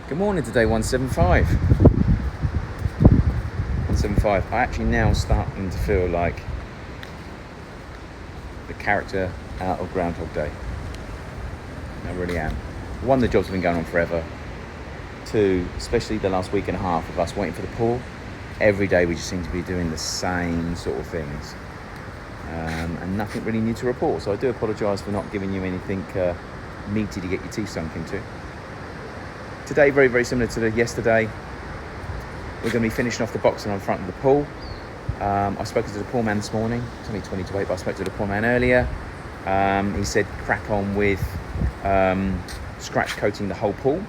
Good morning to day 175. 175. I actually now starting to feel like the character out of Groundhog Day. I really am. One, the jobs have been going on forever. Two, especially the last week and a half of us waiting for the pool. Every day we just seem to be doing the same sort of things. And nothing really new to report. So I do apologise for not giving you anything meaty to get your teeth sunk into. Today, very, very similar to yesterday. We're going to be finishing off the boxing on front of the pool. I've spoken to the pool man this morning. It's only 20 to 8, but I spoke to the pool man earlier. He said crack on with scratch coating the whole pool.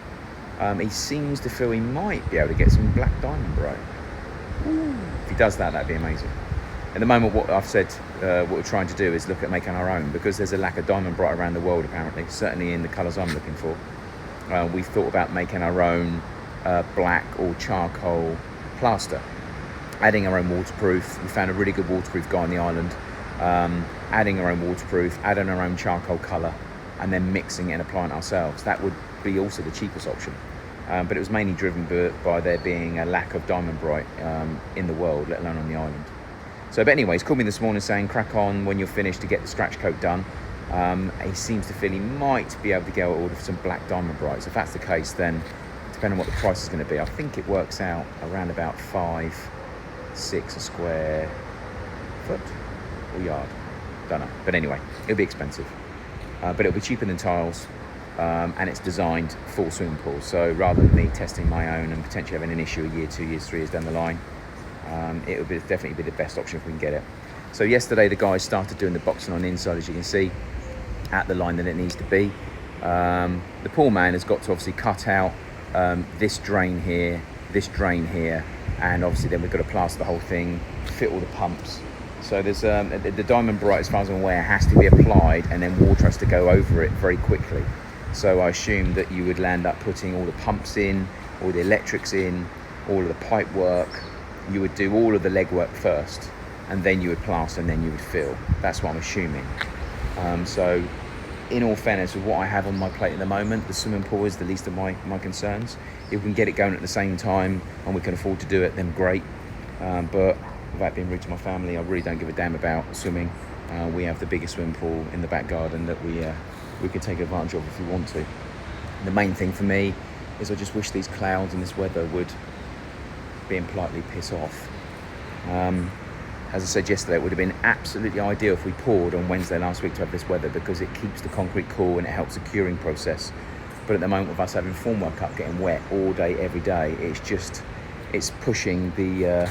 He seems to feel he might be able to get some black diamond bright. If he does that, that'd be amazing. At the moment, what I've said, what we're trying to do is look at making our own, because there's a lack of diamond bright around the world apparently, certainly in the colours I'm looking for. We've thought about making our own black or charcoal plaster, adding our own waterproof. We found a really good waterproof guy on the island, adding our own waterproof, adding our own charcoal colour, and then mixing it and applying it ourselves. That would be also the cheapest option. But it was mainly driven by there being a lack of diamond bright in the world, let alone on the island. So, but anyways, called me this morning saying crack on when you're finished to get the scratch coat done. He seems to feel he might be able to go order for some black diamond brights. If that's the case, then depending on what the price is going to be, I think it works out around about 5-6 a square foot or yard. Don't know. But anyway, it'll be expensive. But it'll be cheaper than tiles. And it's designed for swimming pools. So rather than me testing my own and potentially having an issue a year, 2 years, 3 years down the line, it would definitely be the best option if we can get it. So yesterday the guys started doing the boxing on the inside, as you can see, at the line that it needs to be. The pool man has got to obviously cut out this drain here, and obviously then we've got to plaster the whole thing, fit all the pumps. So there's the diamond bright, as far as I'm aware, has to be applied and then water has to go over it very quickly. So I assume that you would land up putting all the pumps in, all the electrics in, all of the pipe work. You would do all of the legwork first, and then you would plaster, and then you would fill. That's what I'm assuming. So in all fairness, with what I have on my plate at the moment, the swimming pool is the least of my concerns. If we can get it going at the same time and we can afford to do it, then great. But without being rude to my family, I really don't give a damn about swimming. We have the biggest swimming pool in the back garden that we can take advantage of if we want to. The main thing for me is I just wish these clouds and this weather would, being politely, piss off. As I said yesterday, it would have been absolutely ideal if we poured on Wednesday last week to have this weather, because it keeps the concrete cool and it helps the curing process. But at the moment, with us having FORMWORK up, getting wet all day, every day, it's pushing the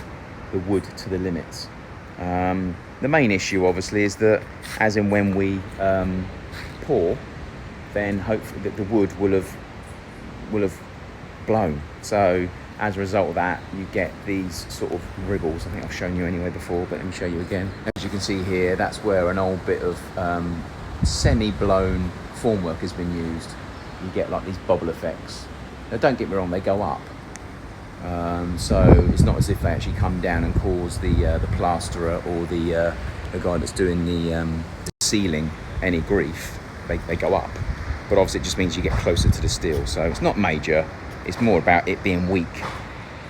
wood to the limits. The main issue, obviously, is that as in when we pour, then hopefully that the wood will have blown. So as a result of that, you get these sort of riggles. I think I've shown you anyway before, but let me show you again. As you can see here, that's where an old bit of semi-blown formwork has been used. You get like these bubble effects. Now don't get me wrong, they go up. So it's not as if they actually come down and cause the plasterer or the guy that's doing the ceiling any grief. They go up. But obviously it just means you get closer to the steel. So it's not major. It's more about it being weak.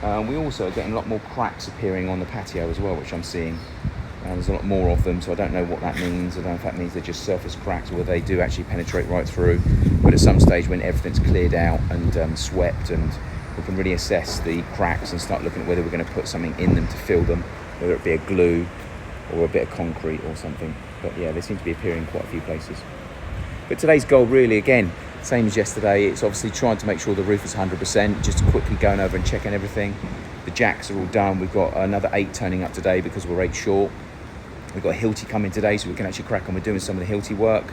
We also are getting a lot more cracks appearing on the patio as well, which I'm seeing. There's a lot more of them, so I don't know what that means. I don't know if that means they're just surface cracks or they do actually penetrate right through. But at some stage when everything's cleared out and swept, and we can really assess the cracks and start looking at whether we're going to put something in them to fill them, whether it be a glue or a bit of concrete or something. But yeah, they seem to be appearing in quite a few places. But today's goal really, again, same as yesterday, it's obviously trying to make sure the roof is 100%, just quickly going over and checking everything. The jacks are all done. We've got another 8 turning up today because we're 8 short. We've got a Hilti coming today, so we can actually crack on with doing some of the Hilti work.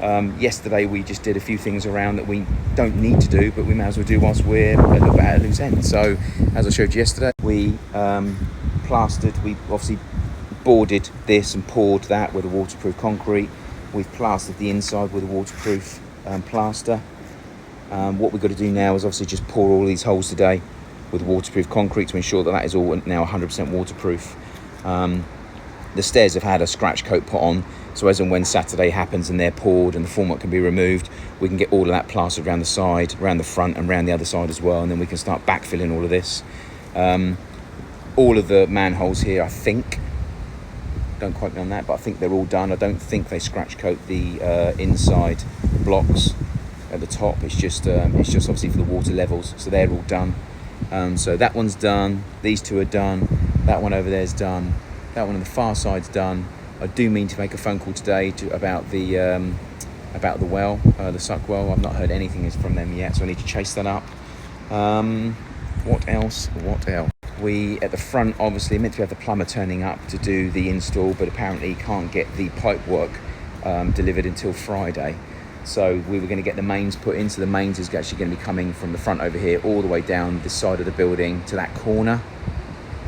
Yesterday we just did a few things around that we don't need to do, but we may as well do whilst we're a little bit at a loose end. So as I showed you yesterday, we plastered, we obviously boarded this and poured that with a waterproof concrete. We've plastered the inside with a waterproof plaster. What we've got to do now is obviously just pour all these holes today with waterproof concrete to ensure that that is all now 100% waterproof. The stairs have had a scratch coat put on So as and when Saturday happens and they're poured and the formwork can be removed, we can get all of that plastered around the side, around the front and around the other side as well, and then we can start backfilling all of this. All of the manholes here, I think, don't quote me on that, but I think they're all done. I don't think they scratch coat the inside blocks at the top. It's just obviously for the water levels, so they're all done. So that one's done, these two are done, that one over there's done, that one on the far side's done. I do mean to make a phone call today about the well, the suck well. I've not heard anything from them yet, so I need to chase that up. What else? We, at the front, obviously meant to have the plumber turning up to do the install, but apparently can't get the pipe work delivered until Friday. So we were going to get the mains put in. So the mains is actually going to be coming from the front over here all the way down this side of the building to that corner.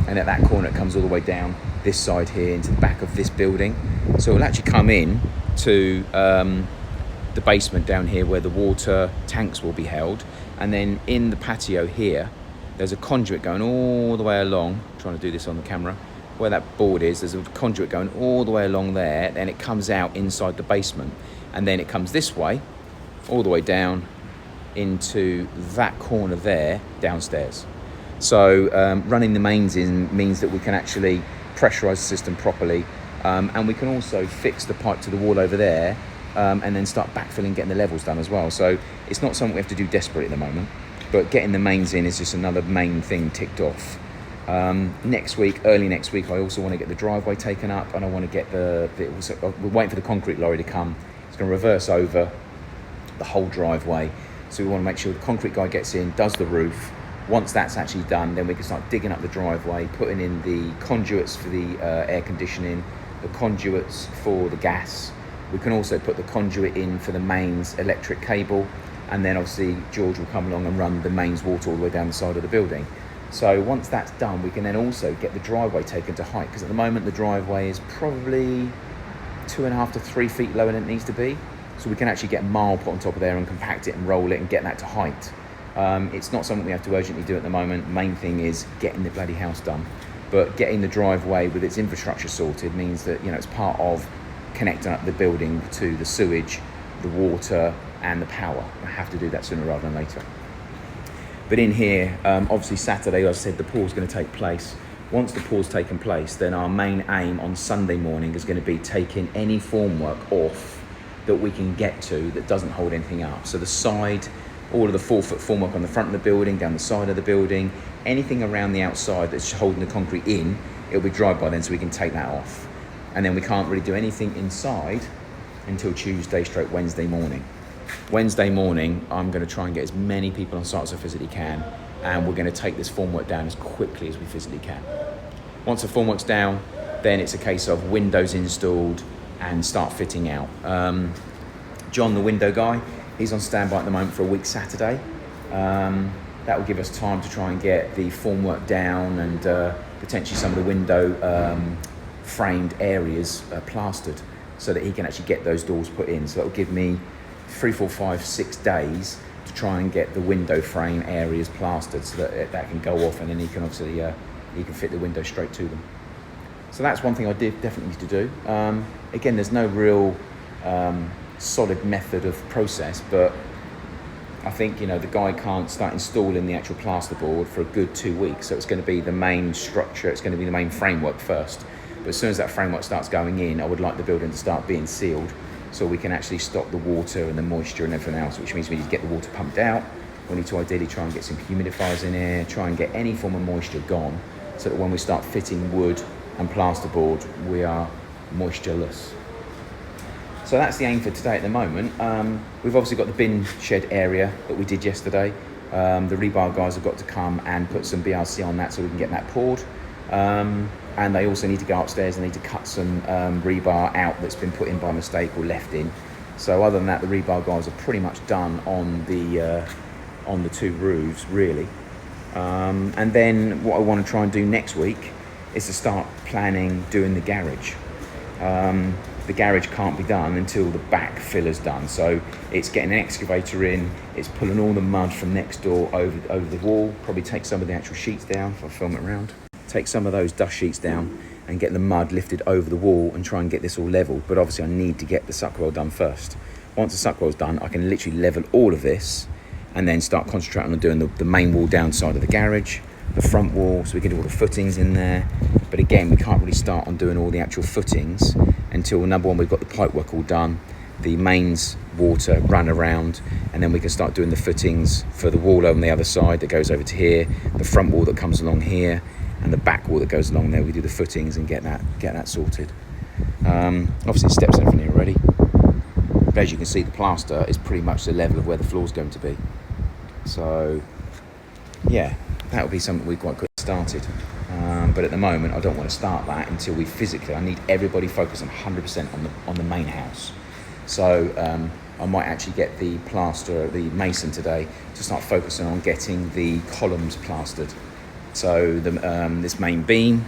And at that corner it comes all the way down this side here into the back of this building. So it'll actually come in to the basement down here where the water tanks will be held. And then in the patio here, there's a conduit going all the way along. I'm trying to do this on the camera. Where that board is, there's a conduit going all the way along there. Then it comes out inside the basement. And then it comes this way, all the way down into that corner there, downstairs. So running the mains in means that we can actually pressurise the system properly, and we can also fix the pipe to the wall over there, and then start backfilling, getting the levels done as well. So it's not something we have to do desperately at the moment, but getting the mains in is just another main thing ticked off. Next week, early next week, I also want to get the driveway taken up, and I want to get we're waiting for the concrete lorry to come. It's going to reverse over the whole driveway, so we want to make sure the concrete guy gets in, does the roof. Once that's actually done, then we can start digging up the driveway, putting in the conduits for the air conditioning, the conduits for the gas. We can also put the conduit in for the mains electric cable, and then obviously George will come along and run the mains water all the way down the side of the building. So once that's done, we can then also get the driveway taken to height, because at the moment the driveway is probably 2.5 to 3 feet lower than it needs to be. So we can actually get a mile put on top of there and compact it and roll it and get that to height. It's not something we have to urgently do at the moment. Main thing is getting the bloody house done. But getting the driveway with its infrastructure sorted means that, you know, it's part of connecting up the building to the sewage, the water and the power. I have to do that sooner rather than later. But in here, obviously Saturday, as I said, the pour's going to take place. Once the pour's taken place, then our main aim on Sunday morning is going to be taking any formwork off that we can get to that doesn't hold anything up. So the side, all of the 4-foot formwork on the front of the building, down the side of the building, anything around the outside that's holding the concrete in, it'll be dry by then, so we can take that off. And then we can't really do anything inside until Tuesday/Wednesday morning. Wednesday morning, I'm going to try and get as many people on site as I physically can, and we're going to take this formwork down as quickly as we physically can. Once the formwork's down, then it's a case of windows installed and start fitting out. John, the window guy, he's on standby at the moment for a week Saturday. That will give us time to try and get the formwork down and potentially some of the window framed areas plastered, so that he can actually get those doors put in. So that will give me 3, 4, 5, 6 days to try and get the window frame areas plastered, so that that can go off, and then he can obviously he can fit the window straight to them. So that's one thing I definitely need to do. Again, there's no real solid method of process, but I think, you know, the guy can't start installing the actual plasterboard for a good 2 weeks. So it's going to be the main structure, it's going to be the main framework first. But as soon as that framework starts going in, I would like the building to start being sealed, so we can actually stop the water and the moisture and everything else, which means we need to get the water pumped out. We need to ideally try and get some humidifiers in here, try and get any form of moisture gone, so that when we start fitting wood and plasterboard, we are moistureless. So that's the aim for today at the moment. We've obviously got the bin shed area that we did yesterday. The rebar guys have got to come and put some BRC on that so we can get that poured. And they also need to go upstairs and need to cut some rebar out that's been put in by mistake or left in. So other than that, the rebar guys are pretty much done on the 2 roofs, really. And then what I want to try and do next week is to start planning doing the garage. The garage can't be done until the back filler's done. So it's getting an excavator in, it's pulling all the mud from next door over the wall, probably take some of the actual sheets down if I film it around. Take some of those dust sheets down, and get the mud lifted over the wall and try and get this all level. But obviously I need to get the suck well done first. Once the suck well's done, I can literally level all of this and then start concentrating on doing the main wall down side of the garage, the front wall, so we can do all the footings in there. But again, we can't really start on doing all the actual footings until, number one, we've got the pipe work all done, the mains water run around, and then we can start doing the footings for the wall on the other side that goes over to here, the front wall that comes along here, and the back wall that goes along there. We do the footings and get that sorted. Obviously steps in from here already, but as you can see, the plaster is pretty much the level of where the floor's going to be. So yeah, that would be something we quite quick started. But at the moment, I don't want to start that until we physically, I need everybody focused on 100% on the main house. So I might actually get the mason today to start focusing on getting the columns plastered. So this main beam,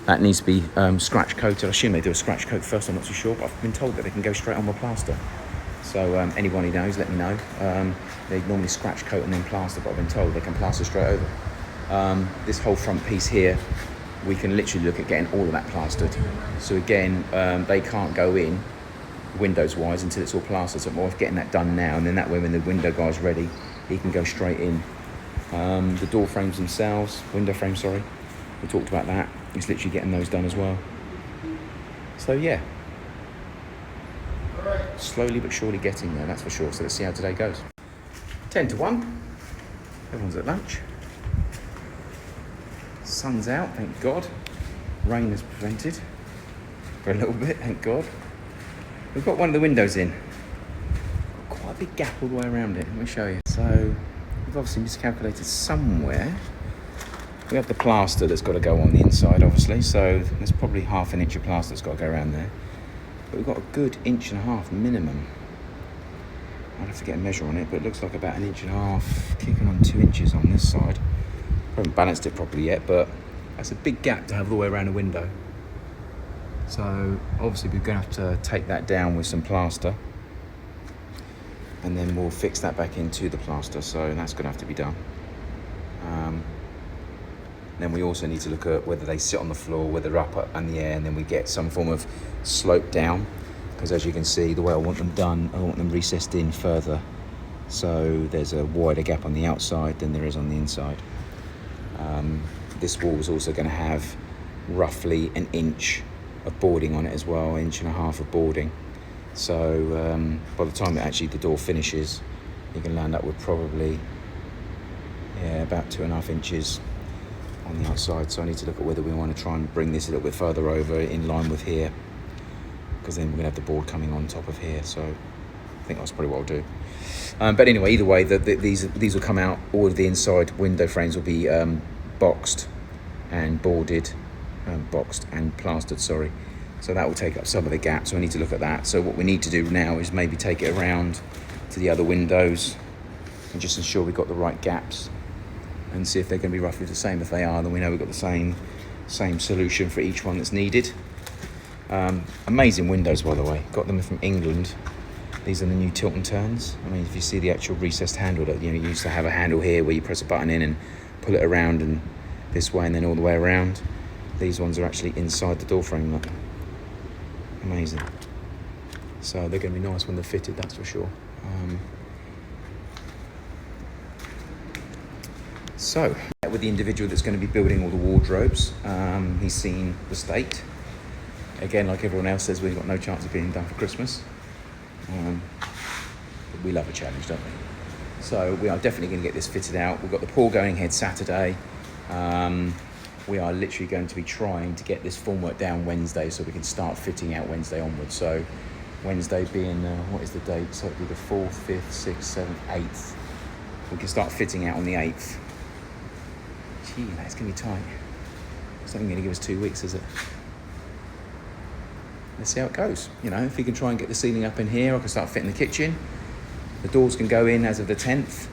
that needs to be scratch coated. I assume they do a scratch coat first, I'm not too sure, but I've been told that they can go straight on with plaster. So anyone who knows, let me know. They normally scratch coat and then plaster, but I've been told they can plaster straight over. This whole front piece here, we can literally look at getting all of that plastered. So again, they can't go in windows wise until it's all plastered, so I'm more of getting that done now, and then that way when the window guy's ready, he can go straight in. The door frames themselves, window frames, sorry, we talked about that. It's literally getting those done as well. So yeah, slowly but surely getting there, that's for sure. So let's see how today goes. 10 to 1, everyone's at lunch. Sun's out, thank God. Rain is prevented for a little bit, thank God. We've got one of the windows in. Got quite a big gap all the way around it, let me show you. So we've obviously miscalculated somewhere. We have the plaster that's got to go on the inside, obviously, so there's probably 1/2 inch of plaster that's got to go around there. But we've got a good 1.5 inches minimum. I'll have to get a measure on it, but it looks like about 1.5 inches, kicking on 2 inches on this side. I haven't balanced it properly yet, but that's a big gap to have all the way around a window. So obviously we're going to have to take that down with some plaster, and then we'll fix that back into the plaster, so that's going to have to be done. Then we also need to look at whether they sit on the floor, whether they're up in the air, and then we get some form of slope down, because as you can see, the way I want them done, I want them recessed in further, so there's a wider gap on the outside than there is on the inside. This wall is also going to have roughly 1 inch of boarding on it as well, 1.5 inches of boarding. So by the time the door finishes, you can land up with probably about 2.5 inches on the outside. So I need to look at whether we want to try and bring this a little bit further over in line with here, because then we're going to have the board coming on top of here. So I think that's probably what I'll do. But anyway, either way, these will come out. All of the inside window frames will be boxed and boarded, boxed and plastered, sorry. So that will take up some of the gaps, so I need to look at that. So what we need to do now is maybe take it around to the other windows and just ensure we've got the right gaps and see if they're going to be roughly the same. If they are, then we know we've got the same solution for each one that's needed. Amazing windows, by the way. Got them from England. These are the new tilt and turns. I mean, if you see the actual recessed handle, that you used to have a handle here where you press a button in and pull it around and this way and then all the way around. These ones are actually inside the door frame. Look. Amazing. So they're going to be nice when they're fitted, that's for sure. So with the individual that's going to be building all the wardrobes, he's seen the state. Again, like everyone else says, we've got no chance of being done for Christmas. But we love a challenge, don't we? So we are definitely going to get this fitted out. We've got the pool going ahead Saturday. We are literally going to be trying to get this formwork down Wednesday so we can start fitting out Wednesday onwards. So Wednesday being, what is the date? So it'll be the 4th, 5th, 6th, 7th, 8th. We can start fitting out on the 8th. Gee, that's going to be tight. It's not even going to give us 2 weeks, is it? Let's see how it goes. You know, if we can try and get the ceiling up in here, I can start fitting the kitchen. The doors can go in as of the 10th.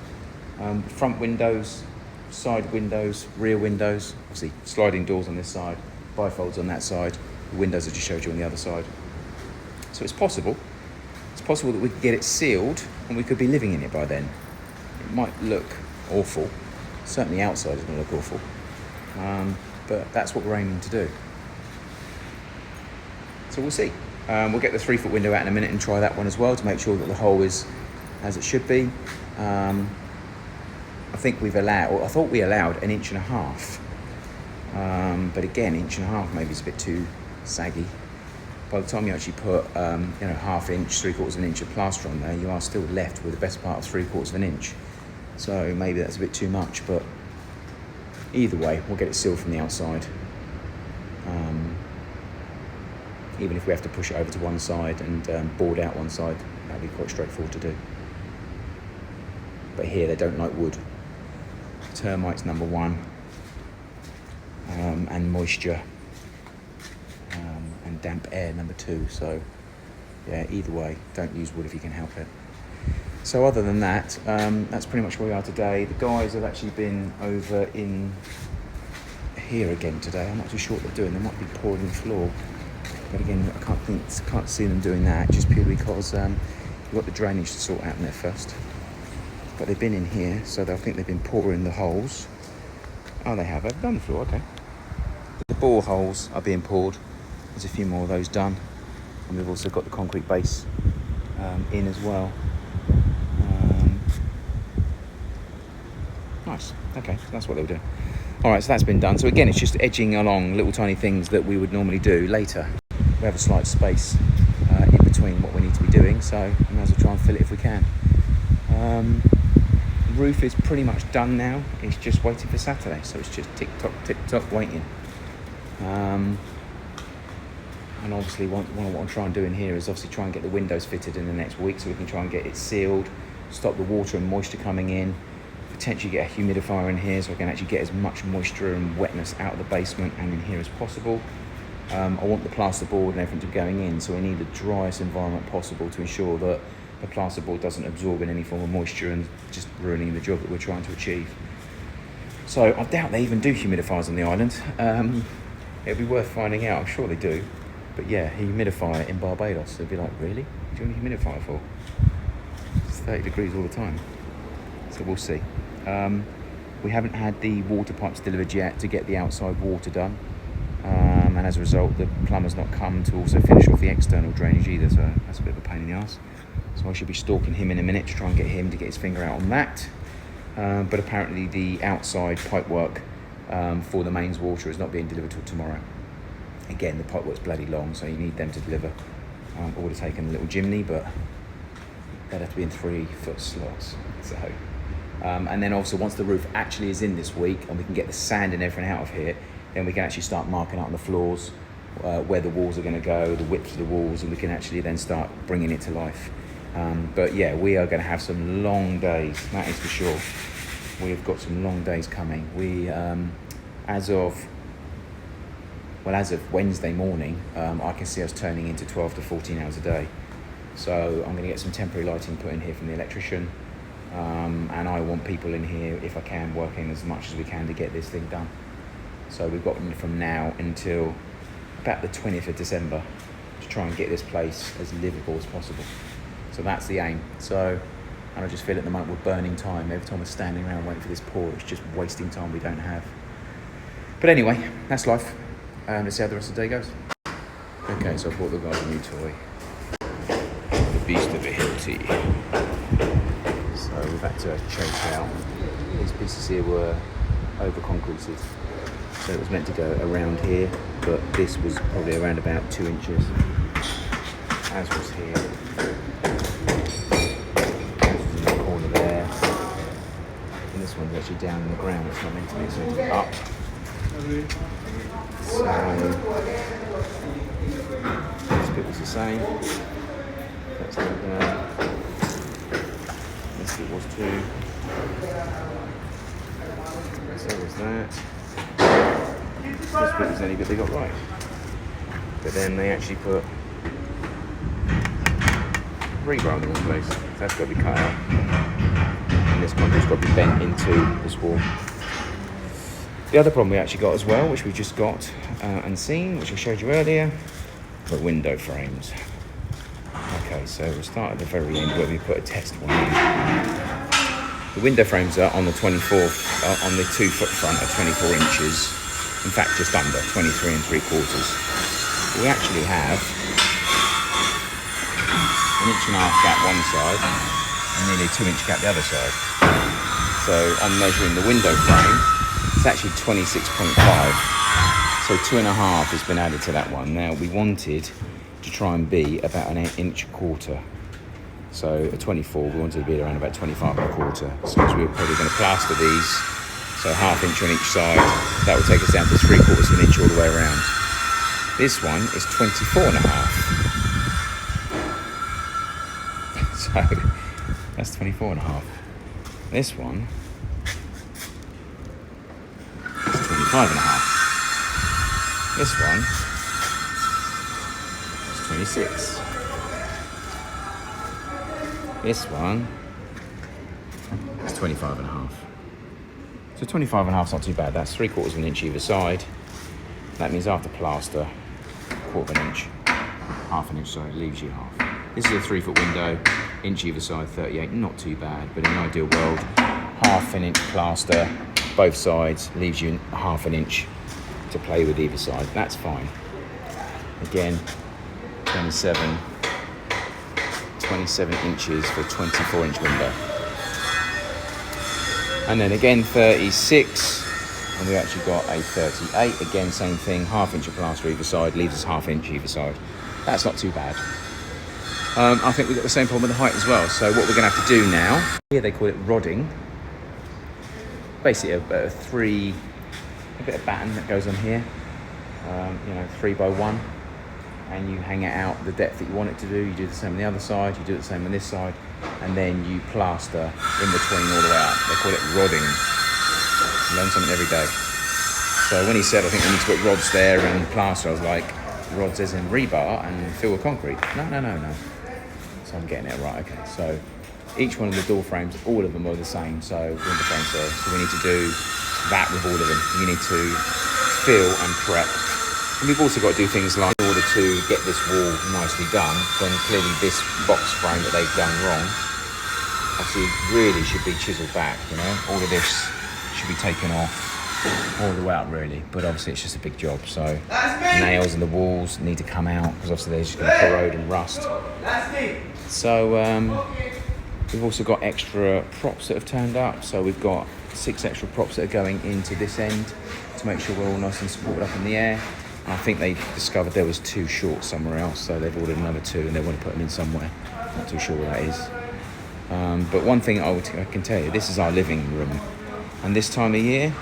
Front windows, side windows, rear windows. Obviously, sliding doors on this side, bifolds on that side. The windows I just showed you on the other side. So it's possible. It's possible that we could get it sealed and we could be living in it by then. It might look awful. Certainly outside is going to look awful. But that's what we're aiming to do. So we'll see. We'll get the 3-foot window out in a minute and try that one as well to make sure that the hole is as it should be. I think I thought we allowed 1.5 inches. But again, 1.5 inches maybe is a bit too saggy. By the time you actually put, 1/2 inch, 3/4 inch of plaster on there, you are still left with the best part of 3/4 inch. So maybe that's a bit too much, but either way, we'll get it sealed from the outside. Even if we have to push it over to one side and board out one side, that'll be quite straightforward to do. But here, they don't like wood. Termites, number one, and moisture. And damp air, number 2. So yeah, either way, don't use wood if you can help it. So other than that, that's pretty much where we are today. The guys have actually been over in here again today. I'm not too sure what they're doing. They might be pouring the floor, but again, I can't see them doing that, just purely because you've got the drainage to sort out in there first. But they've been in here, so I think they've been pouring the holes. Oh, they have. They've done the floor. Okay. The bore holes are being poured. There's a few more of those done, and we've also got the concrete base in as well. Nice. Okay, so that's what they were doing. All right, so that's been done. So again, it's just edging along little tiny things that we would normally do later. We have a slight space in between what we need to be doing, so we might as well try and fill it if we can. Roof is pretty much done now. It's just waiting for Saturday, so it's just tick tock waiting. And obviously what I'm trying to do in here is obviously try and get the windows fitted in the next week so we can try and get it sealed, stop the water and moisture coming in, potentially get a humidifier in here so I can actually get as much moisture and wetness out of the basement and in here as possible. I want the plasterboard and everything to be going in, so we need the driest environment possible to ensure that the plasterboard doesn't absorb in any form of moisture and just ruining the job that we're trying to achieve. So I doubt they even do humidifiers on the island. It'd be worth finding out. I'm sure they do. But yeah, humidifier in Barbados. They'd be like, really? What do you want a humidifier for? It's 30 degrees all the time. So we'll see. We haven't had the water pipes delivered yet to get the outside water done. And as a result, the plumber's not come to also finish off the external drainage either, so that's a bit of a pain in the arse. So I should be stalking him in a minute to try and get him to get his finger out on that. But apparently the outside pipe work for the mains water is not being delivered till tomorrow. Again, the pipe work's bloody long, so you need them to deliver. I would have taken a little chimney, but they'd have to be in 3-foot slots. So, and then also once the roof actually is in this week and we can get the sand and everything out of here, then we can actually start marking out on the floors where the walls are going to go, the width of the walls, and we can actually then start bringing it to life. But yeah, we are going to have some long days, that is for sure. We've got some long days coming. We, as of Wednesday morning, I can see us turning into 12 to 14 hours a day. So I'm going to get some temporary lighting put in here from the electrician. And I want people in here, if I can, working as much as we can to get this thing done. So we've got from now until about the 20th of December to try and get this place as livable as possible. So that's the aim. So, and I just feel at the moment we're burning time. Every time we're standing around waiting for this pour, it's just wasting time we don't have. But anyway, that's life. Let's see how the rest of the day goes. Okay, so I bought the guys a new toy. The Beast of a Hilti. So we've had to change out. These pieces here were over-concreted. So it was meant to go around here, but this was probably around about 2 inches. As was here. As was in the corner there. And this one's actually down in the ground. It's not meant to be, it's meant to be up. So this bit was the same. That's like that. This bit was too. So was that. This bit was the only bit they got right. But then they actually put rebar on the wrong place. So that's got to be cut out. And this concrete's got to be bent into this wall. The other problem we actually got as well, which we just got and seen, which I showed you earlier, were window frames. Okay, so we'll start at the very end where we put a test one in. The window frames are on the 24th, on the 2-foot front are 24 inches. In fact, just under 23 3/4. We actually have 1.5 inch gap one side and nearly 2 inch gap the other side. So I'm measuring the window frame, it's actually 26.5. So 2.5 has been added to that one. Now we wanted to try and be about an inch a quarter. So a 24, we wanted to be around about 25 and a quarter. So we were probably going to plaster these, so 1/2 inch on each side. That will take us down to 3/4 of an inch all the way around. This one is 24.5. So that's 24.5. This one is 25.5. This one is 26. This one is 25.5. So 25.5 is not too bad. That's 3/4 of an inch either side. That means after plaster, 1/4 of an inch, 1/2 an inch side leaves you half. This is a 3-foot window, inch either side, 38. Not too bad, but in an ideal world, 1/2 an inch plaster, both sides, leaves you 1/2 an inch to play with either side. That's fine. Again, 27 inches for a 24-inch window. And then again 36, and we actually got a 38. Again, same thing, 1/2 inch of plaster either side, leaves us 1/2 inch either side. That's not too bad. I think we've got the same problem with the height as well. So what we're going to have to do now, here they call it rodding. Basically a bit of batten that goes on here, 3x1. And you hang it out the depth that you want it to do. You do the same on the other side, you do the same on this side, and then you plaster in between all the way out. They call it rodding. You learn something every day. So when he said, I think we need to put rods there and plaster, I was like, rods as in rebar and fill with concrete? No. So I'm getting it right, okay. So each one of the door frames, all of them are the same, so window frames are. So we need to do that with all of them. You need to fill and prep. And we've also got to do things like, in order to get this wall nicely done, then clearly this box frame that they've done wrong, obviously really should be chiseled back, all of this should be taken off all the way up really, but obviously it's just a big job. So nails in the walls need to come out, because obviously they're just going to corrode and rust. So we've also got extra props that have turned up. So we've got 6 extra props that are going into this end to make sure we're all nice and supported up in the air. And I think they discovered there was 2 short somewhere else, so they've ordered another 2 and they want to put them in somewhere. Not too sure where that is. But one thing I can tell you, this is our living room. And this time of year,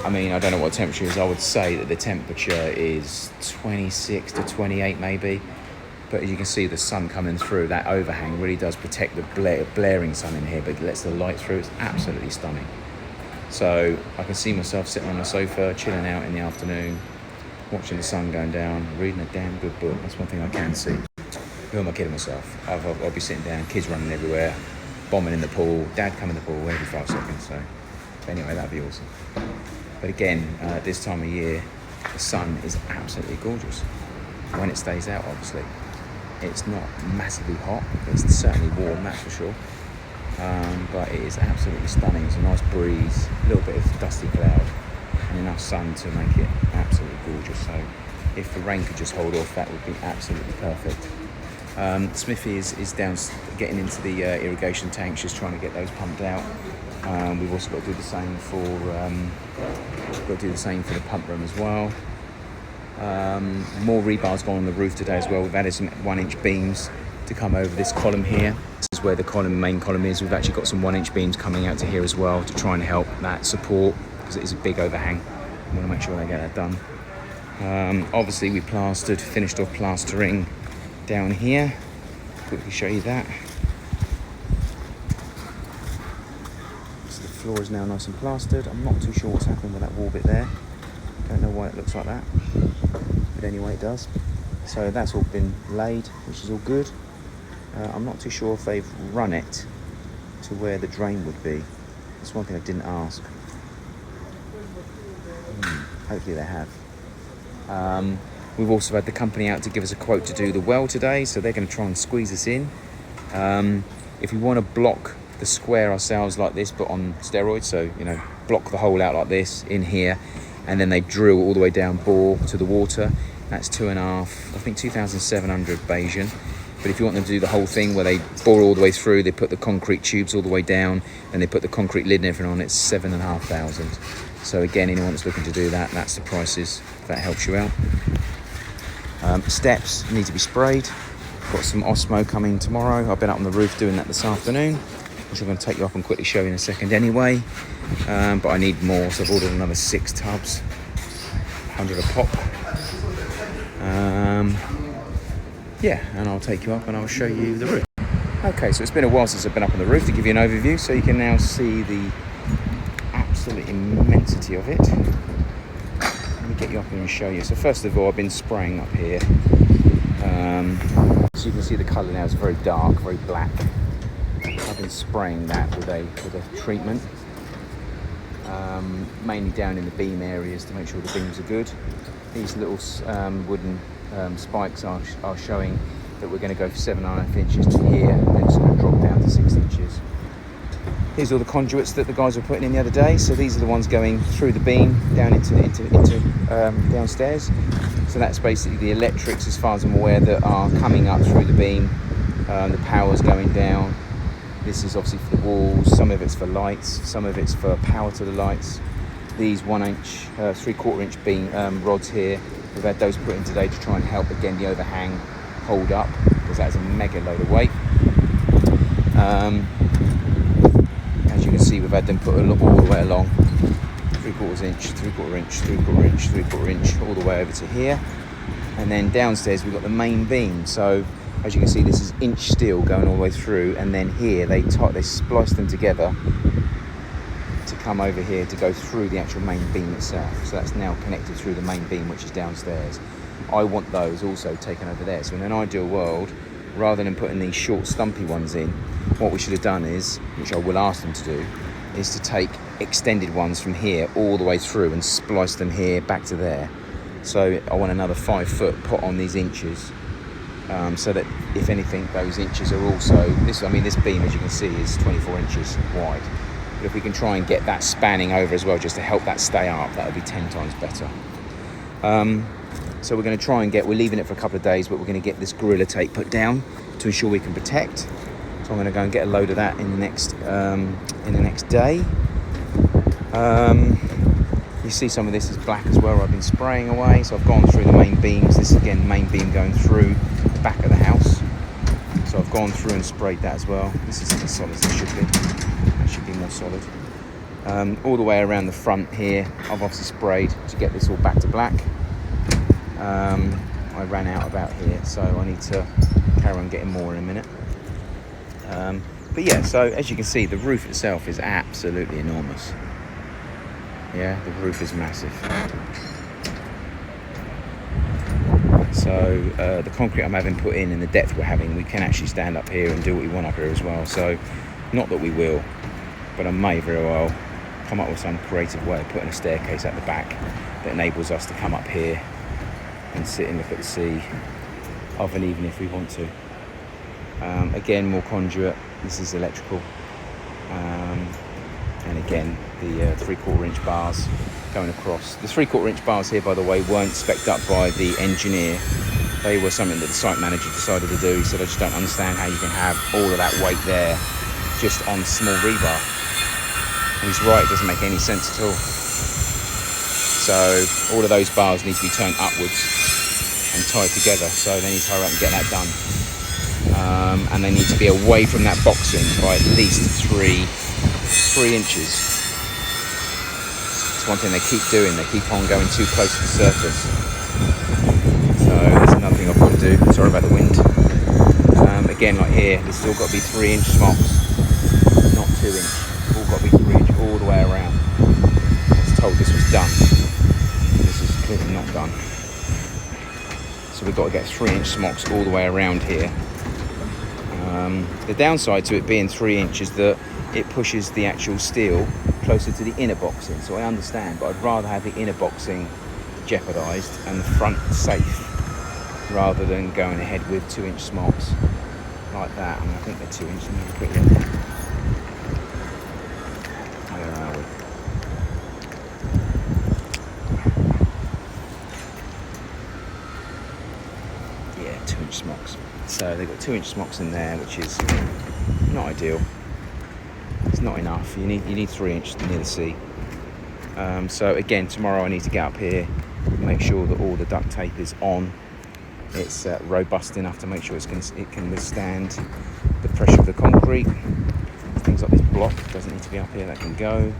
I mean, I don't know what the temperature is. I would say that the temperature is 26 to 28 maybe. But as you can see, the sun coming through, that overhang really does protect the blaring sun in here, but it lets the light through. It's absolutely stunning. So I can see myself sitting on the sofa, chilling out in the afternoon, watching the sun going down, reading a damn good book. That's one thing I can see. Who am I kidding myself? I'll be sitting down, kids running everywhere, bombing in the pool, dad come in the pool every 5 seconds. So anyway, that'd be awesome. But again, this time of year, the sun is absolutely gorgeous. When it stays out, obviously. It's not massively hot, it's certainly warm, that's for sure. But it is absolutely stunning. It's a nice breeze, a little bit of dusty cloud, and enough sun to make it absolutely gorgeous. So if the rain could just hold off, that would be absolutely perfect. Smithy is down getting into the irrigation tanks, just trying to get those pumped out. We've also got to do the same for the pump room as well. More rebar's gone on the roof today as well. We've added some 1-inch beams to come over this column here. This is where the main column is. We've actually got some 1-inch beams coming out to here as well to try and help that support, because it is a big overhang. I want to make sure they get that done. Obviously we finished off plastering down here. Quickly show you that. So the floor is now nice and plastered. I'm not too sure what's happened with that wall bit there. Don't know why it looks like that, but anyway it does. So that's all been laid, which is all good. I'm not too sure if they've run it to where the drain would be. That's one thing I didn't ask. Hopefully they have. We've also had the company out to give us a quote to do the well today, so they're going to try and squeeze us in. If we want to block the square ourselves like this, but on steroids, so block the hole out like this in here, and then they drill all the way down, bore to the water. That's 2,700 Bayesian. But if you want them to do the whole thing where they bore all the way through, they put the concrete tubes all the way down, and they put the concrete lid and everything on, it's 7,500. So again, anyone that's looking to do that, that's the prices, if that helps you out. Steps need to be sprayed. Got some Osmo coming tomorrow. I've been up on the roof doing that this afternoon, which I'm going to take you up and quickly show you in a second anyway. But I need more, so I've ordered another 6 tubs, 100 a pop. Yeah, and I'll take you up and I'll show you the roof. Okay, so it's been a while since I've been up on the roof to give you an overview, so you can now see the absolute immensity of it. Let me get you up here and show you. So first of all, I've been spraying up here. So you can see the colour now is very dark, very black. I've been spraying that with a treatment, mainly down in the beam areas to make sure the beams are good. These little wooden spikes are showing that we're going to go for 7.5 inches to here, and then it's going to drop down to 6 inches. Here's all the conduits that the guys were putting in the other day. So these are the ones going through the beam down into downstairs. So that's basically the electrics, as far as I'm aware, that are coming up through the beam. The power's going down. This is obviously for the walls. Some of it's for lights. Some of it's for power to the lights. These 1 inch, 3/4 inch beam rods here, we've had those put in today to try and help again the overhang hold up, because that is a mega load of weight. As you can see, we've had them put all the way along, 3/4 inch, 3/4 inch, 3/4 inch, 3/4 inch, all the way over to here. And then downstairs we've got the main beam. So as you can see, this is inch steel going all the way through, and then here they splice them together to come over here to go through the actual main beam itself. So that's now connected through the main beam, which is downstairs. I want those also taken over there. So in an ideal world, rather than putting these short stumpy ones in, what we should have done is, which I will ask them to do, is to take extended ones from here all the way through and splice them here back to there. So I want another 5 foot put on these inches, so that if anything, those inches are also, this beam, as you can see, is 24 inches wide. But if we can try and get that spanning over as well, just to help that stay up, that would be 10 times better. So we're going to try and we're leaving it for a couple of days, but we're going to get this Gorilla Tape put down to ensure we can protect. So I'm going to go and get a load of that in the next day. You see some of this is black as well. I've been spraying away, so I've gone through the main beams. This is again main beam going through the back of the house. So I've gone through and sprayed that as well. This isn't as solid as it should be. That should be more solid. All the way around the front here, I've obviously sprayed to get this all back to black. I ran out about here, so I need to carry on getting more in a minute. But yeah, so as you can see, the roof itself is absolutely enormous. Yeah, the roof is massive. So the concrete I'm having put in and the depth we're having, we can actually stand up here and do what we want up here as well. So not that we will, but I may very well come up with some creative way of putting a staircase at the back that enables us to come up here and sit and look at the sea of an evening if we want to. Again, more conduit. This is electrical. And again, the 3/4 inch bars going across. The 3/4 inch bars here, by the way, weren't spec'd up by the engineer. They were something that the site manager decided to do. He said, I just don't understand how you can have all of that weight there just on small rebar. And he's right, it doesn't make any sense at all. So all of those bars need to be turned upwards and tied together. So they need to hurry up and get that done. And they need to be away from that boxing by at least 3 inches. It's one thing they keep doing. They keep on going too close to the surface. So that's another thing I've got to do. Sorry about the wind. Again, like here, this has all got to be 3 inch smocks, not 2 inch. All got to be 3 inch all the way around. I was told this was done. This is clearly not done. So we've got to get 3 inch smocks all the way around here. The downside to it being 3 inches is that it pushes the actual steel closer to the inner boxing. So I understand, but I'd rather have the inner boxing jeopardised and the front safe, rather than going ahead with 2 inch smocks like that. I think they're 2 inches. Where are we? Yeah, 2 inch 2-inch smocks. So they've got 2-inch smocks in there, which is not ideal. It's not enough. You need 3-inch near the sea. So again, tomorrow I need to get up here, make sure that all the duct tape is on. It's robust enough to make sure it can withstand the pressure of the concrete. Things like this block doesn't need to be up here, that can go.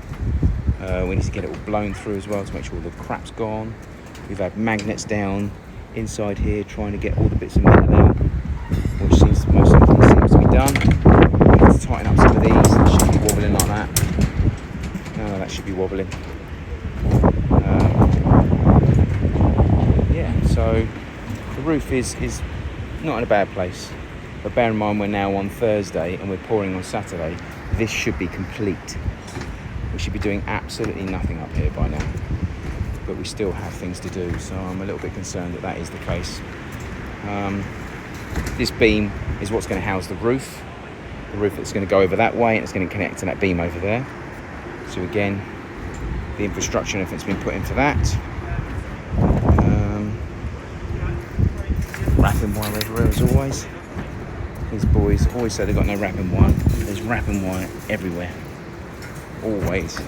We need to get it all blown through as well to make sure all the crap's gone. We've had magnets down inside here trying to get all the bits of metal out, which seems to be done. We need to tighten up some of these. They should be wobbling like that. No, that should be wobbling. Yeah, so the roof is not in a bad place. But bear in mind we're now on Thursday and we're pouring on Saturday. This should be complete. We should be doing absolutely nothing up here by now. But we still have things to do, so I'm a little bit concerned that is the case. This beam is what's going to house the roof. The roof that's going to go over that way and it's going to connect to that beam over there. So again, the infrastructure and everything's been put in for that. Wrapping wire everywhere as always. These boys always say they've got no wrapping wire. There's wrapping wire everywhere. Always.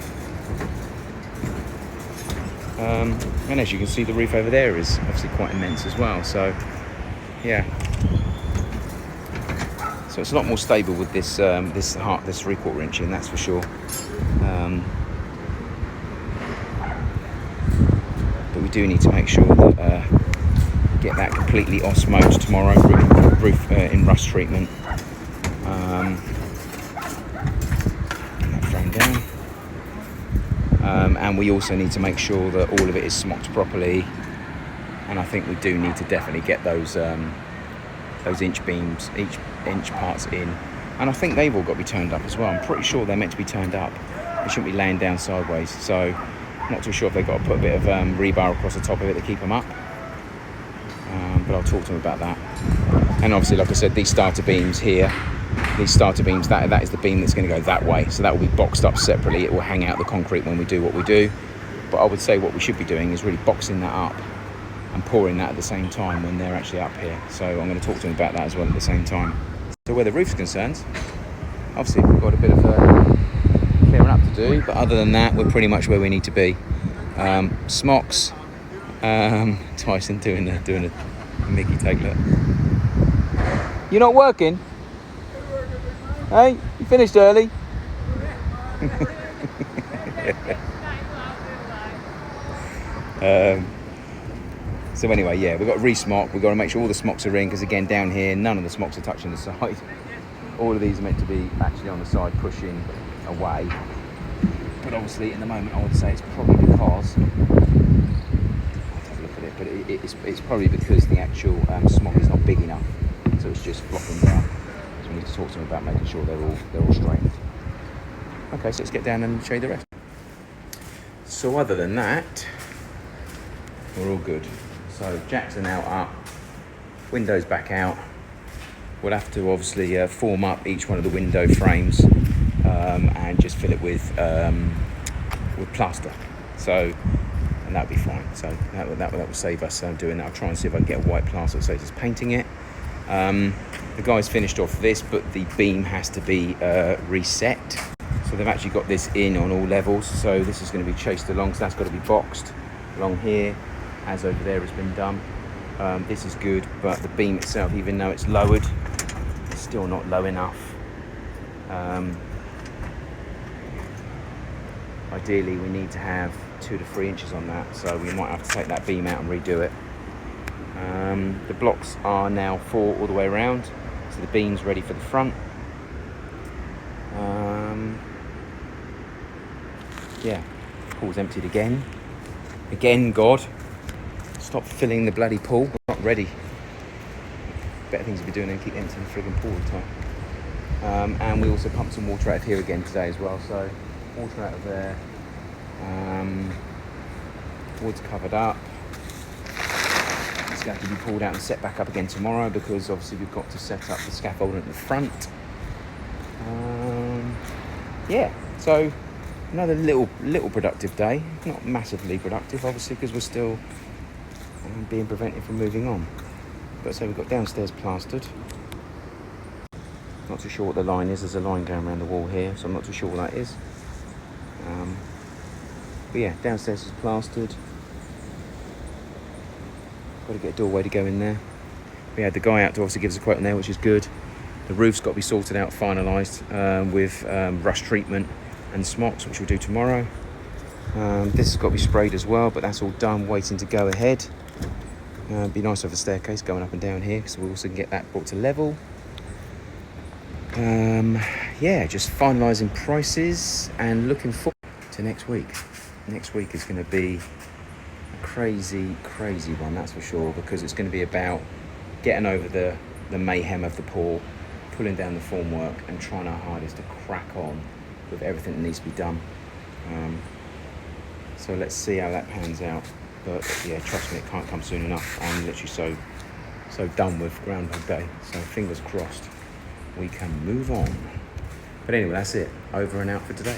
And as you can see, the roof over there is obviously quite immense as well. So, yeah. So it's a lot more stable with this 3/4 inch in, that's for sure. But we do need to make sure that get that completely osmosed tomorrow, roof in rust treatment. And that frame down. And we also need to make sure that all of it is smocked properly. And I think we do need to definitely get those inch beams, each inch parts in. And I think they've all got to be turned up as well. I'm pretty sure they're meant to be turned up. They shouldn't be laying down sideways. So I'm not too sure if they've got to put a bit of rebar across the top of it to keep them up. But I'll talk to them about that. And obviously, like I said, these starter beams here, that is the beam that's going to go that way. So that will be boxed up separately. It will hang out the concrete when we do what we do. But I would say what we should be doing is really boxing that up and pouring that at the same time when they're actually up here. So I'm going to talk to them about that as well at the same time. So where the roof's concerned, obviously we've got a bit of clearing up to do. But other than that, we're pretty much where we need to be. Smocks. Tyson doing a Mickey take, look. You're not working? Hey, you finished early? So anyway, yeah, we've got to re-smock. We've got to make sure all the smocks are in, because again, down here, none of the smocks are touching the side. All of these are meant to be actually on the side, pushing away. But obviously, in the moment, I would say it's probably because... but it's probably because the actual smock is not big enough, so it's just flopping down. So we need to talk to them about making sure they're all straightened. Okay, so let's get down and show you the rest. So other than that, we're all good. So jacks are now up, windows back out. We'll have to obviously form up each one of the window frames and just fill it with plaster. So. And that'll be fine. So that will save us doing that. I'll try and see if I can get a white plaster that saves us painting it. The guys finished off this, but the beam has to be reset. So they've actually got this in on all levels. So this is going to be chased along. So that's got to be boxed along here, as over there has been done. This is good, but the beam itself, even though it's lowered, it's still not low enough. Ideally, we need to have 2 to 3 inches on that, so we might have to take that beam out and redo it. The blocks are now 4 all the way around, so the beam's ready for the front. Yeah, pool's emptied again. God, stop filling the bloody pool. We're not ready. Better things to be doing than keep emptying the frigging pool all the time. And we also pumped some water out of here again today as well, so water out of there. Wood's covered up. It's going to have to be pulled out and set back up again tomorrow, because obviously we've got to set up the scaffolding at the front. Yeah, so another little productive day. Not massively productive, obviously, because we're still being prevented from moving on. But so we've got downstairs plastered. Not too sure what the line is. There's a line going around the wall here, so I'm not too sure what that is. But yeah, downstairs is plastered. Got to get a doorway to go in there. We had the guy out to obviously give us a quote on there, which is good. The roof's got to be sorted out, finalised with rust treatment and smocks, which we'll do tomorrow. This has got to be sprayed as well, but that's all done, waiting to go ahead. It'd be nice to have a staircase going up and down here, because we also can get that brought to level. Yeah, just finalising prices and looking forward to next week. Next week is going to be a crazy one, that's for sure, because it's going to be about getting over the mayhem of the pool, pulling down the formwork and trying our hardest to crack on with everything that needs to be done. So let's see how that pans out. But yeah, trust me, it can't come soon enough. I'm literally so done with Groundhog Day. So fingers crossed we can move on. But anyway, that's it. Over and out for today.